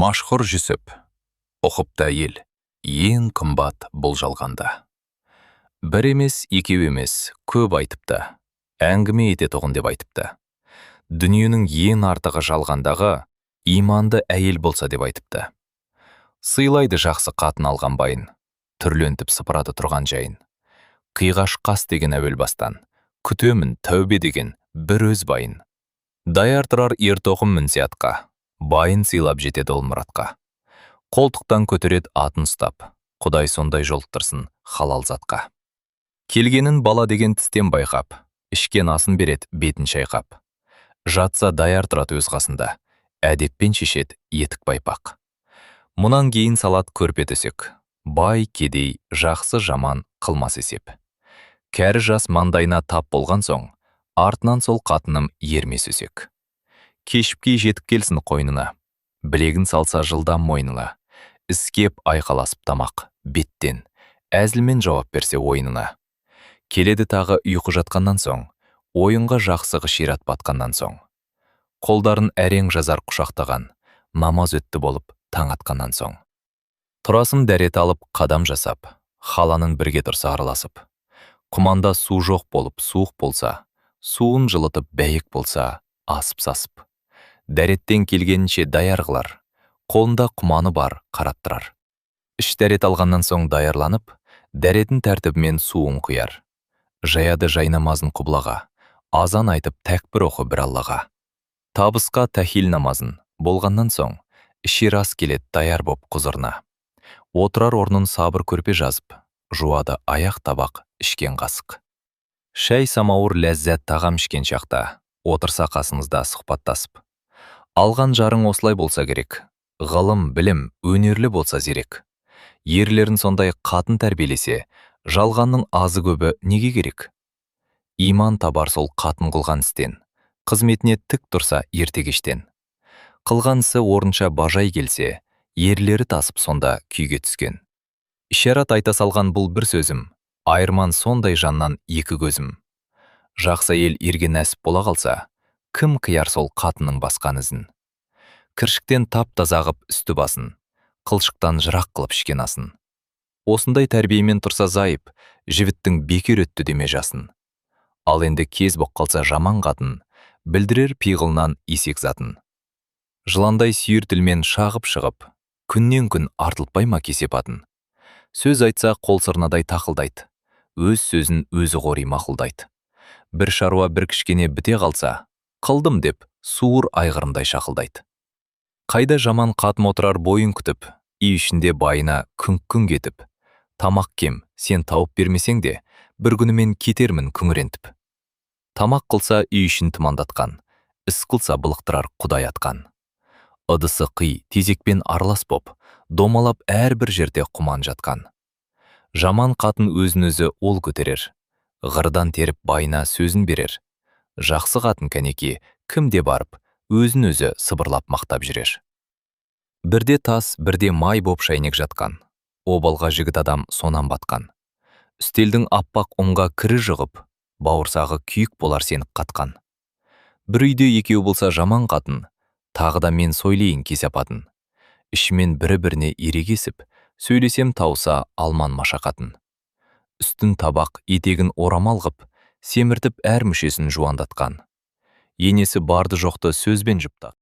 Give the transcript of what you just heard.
Машхұр Жүсіп, ұқыпты әйел, ең қымбат бұл жалғанда. Бір емес, екеу емес, көп айтыпты, әңгіме ететұғын деп айтыпты. Дүниенің ең артығы жалғандағы иманды әйел болса деп айтыпты. Сыйлайды жақсы қатын алған байын, түрлентіп сыпырады тұрған жайын. Қиғаш қас деген әуел бастан, күтемін тәубе деген бір өз байын. Даяр тұрар ертоқым мінсиятқа, байын сыйлап жетеді ол мұратқа. Қолтықтан көтерет атын ұстап, Құдай сондай жолықтырсын халал затқа. Келгенін бала деген тістен байқап, ішкен асын берет бетін шайқап. Жатса даяр тұрат өз қасында, әдеппен шешет етік байпақ. Мұнан кейін салат көрпе төсек, бай кедей жақсы жаман қылмас есеп. Кәрі жас маңдайына тап болған соң, артынан сол қатыным ермес өсек. Кешіпке жетіп келсін қойнына, білегін салса жылдам мойнына. Іскеп айқаласып тамақ, беттен, әзілмен жауап берсе ойынына. Келеді тағы ұйқы жатқаннан соң, ойынға жақсығы шират батқаннан соң. Қолдарын әрең жазар құшақтаған, намаз өтті болып таң атқаннан соң. Тұрасым дәрет алып қадам жасап, халанын бірге тұрса араласып. Құманда су жоқ болып суық болса, суын жылытып бәйек болса, асып-сасып. Дәреттен келгенше даяр қылар, қолында құманы бар қарап тұрар. Іш дәрет алғаннан соң даярланып, дәретін тәртібімен суын құяр. Жаяды жайнамазын құблаға, азан айтып тәкбір оқы бір Аллаға. Табысқа тәхил намазын болғаннан соң, ішер ас келет даяр боп құзырына. Отырар орнын сабыр көрпе жазып, жуады аяқ табақ ішкен қасық. Шәй самауыр ләззат тағам ішкен шақта, отырса қасыңызда сұхбаттасып. Алған жарың осылай болса керек, ғылым, білім, өнерлі болса зерек. Ерлерін сондай қатын тәрбиелесе, жалғанның азы көбі неге керек? Иман табар сол қатын қылған істен, қызметіне тік тұрса ертегештен. Қылған ісі орынша бажай келсе, ерлері тасып сонда күйге түскен. Ишарат айта салған бұл бір сөзім, айырман сондай жаннан екі көзім. Жақсы ел ерге нәсіп бола қалса, кім қияр сол қатының басқан ізін? Кіршіктен тап-таза ғып үсті басын, қылшықтан жырақ қылып ішкен асын. Осындай тәрбиемен тұрса зайып, жігіттің бекер өтті деме жасын. Ал енді кез боқ қалса жаман қатын, білдірер пиғылынан есек затын. Жыландай сүйір тілмен шағып шығып, күннен күн артылпай ма кесеп атын. Сөз айтса қол сырнадай тақылдайды, өз сөзін өзі қори мақұлдайды. Бір шаруа бір кішкене біте қалса, қылдым деп суыр айғырындай шақылдайды. Қайда жаман қатын отырар бойын күтіп, үй ішінде байына күңк-күң кетіп. Тамақ кем, сен тауып бермесең де, бір күнімен кетермін күңірентіп. Тамақ қылса үй ішін тұмандатқан, іс қылса былықтырар Құдай атқан. Ыдысы қи, тезекпен аралас боп, домалап әрбір жерде құман жатқан. Жаман қатын өзін-өзі ол көтерер, ғырдан теріп байына сөзін берер. Жақсы қатын кәнеке, кімде барып, өзін-өзі сыбырлап мақтап жүрер. Бірде тас, бірде май боп шайнек жатқан. Обалға жігіт адам сонан батқан. Үстелдің аппақ ұнға кірі жығып, бауырсағы күйік болар сеніп қатқан. Бір үйде екеу болса жаман қатын, тағы да мен сойлейін кесапатын. Ішімен бірі-біріне ерегесіп, сөйлесем тауса алман машақатын. Үстін табақ, етегін орамал ғып, семіртіп әр мүшесін жуандатқан. Енесі барды жоқты сөзбен жұпта.